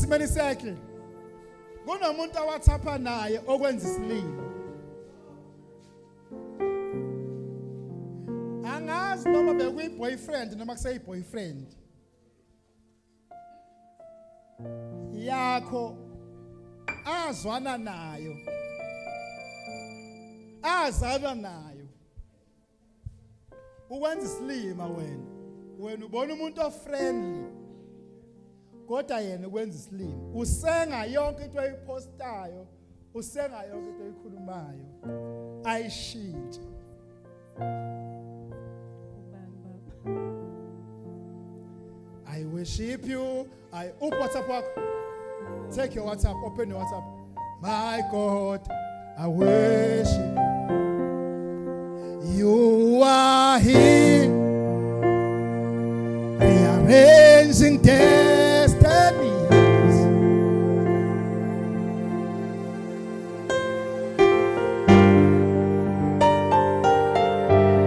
Asimeni sekhe. Kunomuntu awathapha naye okwenza isililo. Angazi noma bekuyi-boyfriend noma kuseyi-boyfriend. Yakho azwana nayo. Azalwa nayo. Ukwenza isilima wena. Wena ubona umuntu ofriendly. Kodwa yena ukwenza isilima. Usenga yonke into ayipostayo, usenga yonke into ayikhulumayo. Ayishintshe. I worship you. WhatsApp wakho. Take your WhatsApp, open your WhatsApp. My God, I worship you. You are here, rearranging destinies.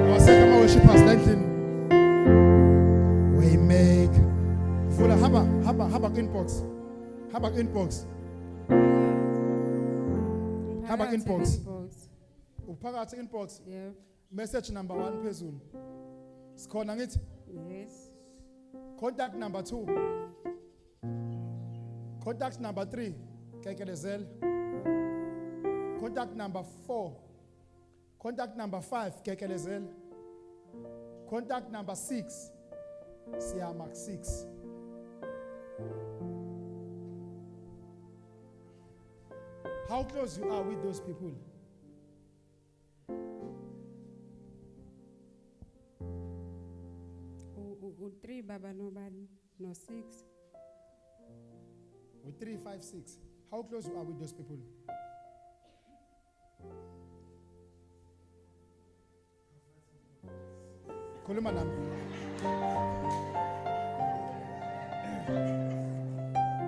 Our second worship has we make full habak inbox. Habak inbox. Habak inbox. Uphakathi inbox. Yeah. Message number 1 phezulu. Sikhona ngithi? Yes. Contact number 2. Contact number 3. Kekelezela. Contact number 4. Contact number 5. Kekelezela. Contact number 6. Siyamak 6. How close you are with those people? Three baba nobody, no 6. With 3, 5, 6. How close you are with those people? Khuluma nami.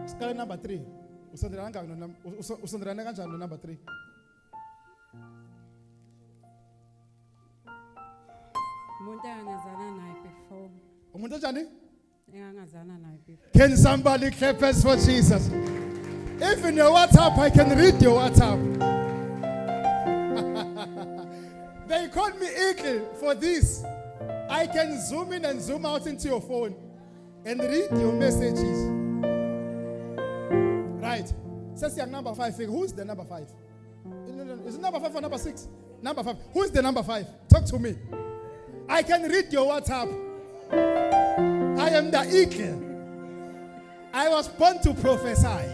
Skala number 3. Usondelana kanjani no number 3? Umuntu angazana naye before. Umuntu njani? Engangazana naye before. Can somebody clap hands for Jesus? Even your WhatsApp, I can read your WhatsApp. They called me Eagle for this. I can zoom in and zoom out into your phone and read your messages. Right. Says your number 5. Who's the number 5? Is it number 5 or number 6? Number 5. Who's the number 5? Talk to me. I can read your WhatsApp. I am the eagle. I was born to prophesy.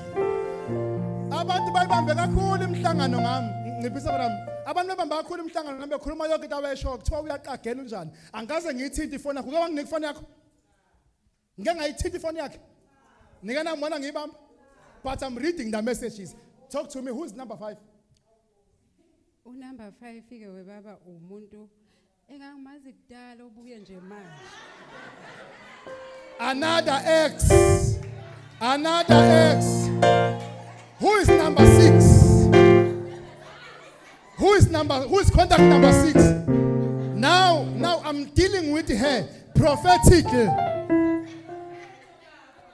Abantu bayibambe kakhulu imhlangano ngami. Ngiphisa bami. Abantu bayibambe kakhulu imhlangano ngami bekhuluma yonke into abesho kuthiwa uyaqagela unjani. Angaze ngiyithinta ifoni yakho. Kuba nginika ifoni yakho. Ngeke ngayithinta ifoni yakhe. Nika nambona ngiyibamba. But I'm reading the messages. Talk to me. Who's number 5? Number 5 fike webaba umuntu engangimazi kudala obuye nje manje. Another X. Another X. Who is number 6? Who is contact number 6? Now I'm dealing with her prophetically.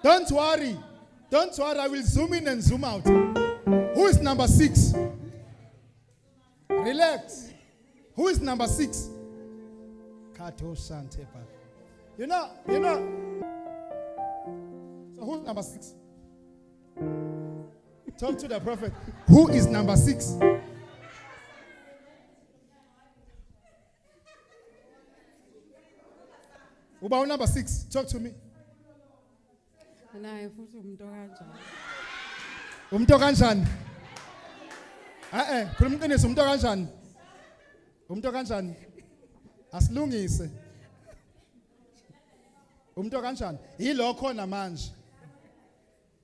Don't worry, I will zoom in and zoom out. Who is number 6? Relax. Who is number 6? Kato Santepa. You know. So who's number 6? Talk to the prophet. Who is number 6? About number 6. Talk to me. Naye futhi umuntu kanjani. Umuntu kanjani? Khuluma iqiniso umuntu kanjani? Umuntu kanjani? Asilungise. Umuntu kanjani? Yilokho namanje.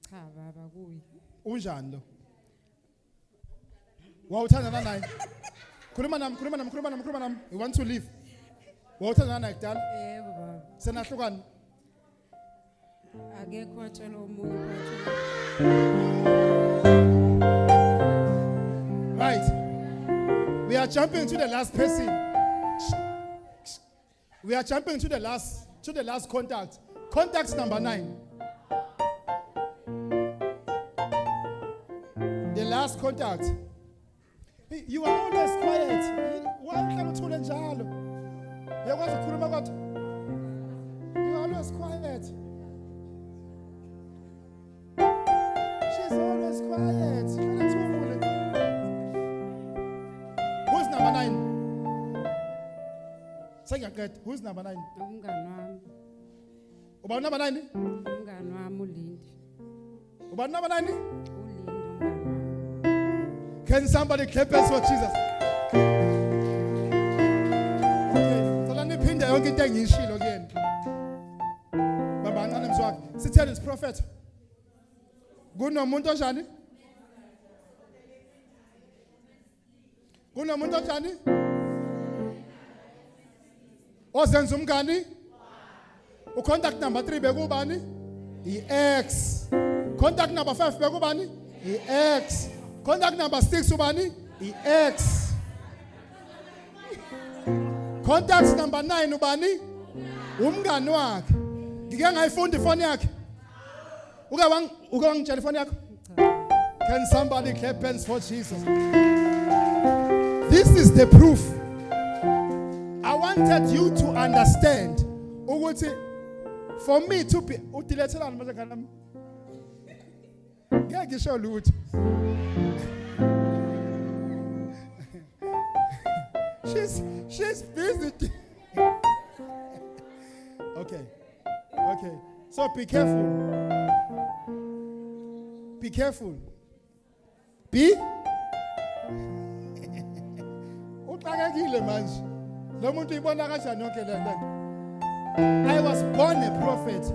Cha baba kuyi. Unjani lo? Wawuthandana naye? Khuluma nami. You want to leave? Wawuthandana naye kudala? Yebo baba. Senahlukana. Akekho watshela omunye wathi. Right. We are jumping to the last person. We are jumping to the last contact. Contact number 9. last contact. You are always quiet. Why uhlala uthule njalo? Uyakwazi ukukhuluma kodwa? You are always quiet. She's always quiet. Uhlala uthule. Who's number 9? Sengiyaqeda. Who's number 9? Umngani wami. Uba number 9? Umngani wami uLindi. Uba number 9? uLindi umngani wami. Can somebody clap hands for Jesus? Okay, so niphinde yonke into engiyishilo kuyena. Baba kancane mzwakhe. Sithele is prophet. Kunomuntu onjani? Kunomuntu onjani? Ozenza umngani? Ucontact number 3 bekubani? I-X. Contact number 5 bekubani? I-X. Contact number 6 ubani? I-X. Contact number 9 ubani? Umngani wakhe. Ngike ngayifunda ifoni yakhe. Uke wangitshela ifoni yakho? Can somebody clap hands for Jesus? This is the proof. I wanted you to understand ukuthi for me to be udilethelana manje ngami. Ngeke ngisho lutho. She's busy. Okay. So be careful. Be careful. Be. Uxakekile manje. Lo muntu ibona kanjani yonke le nto? I was born a prophet.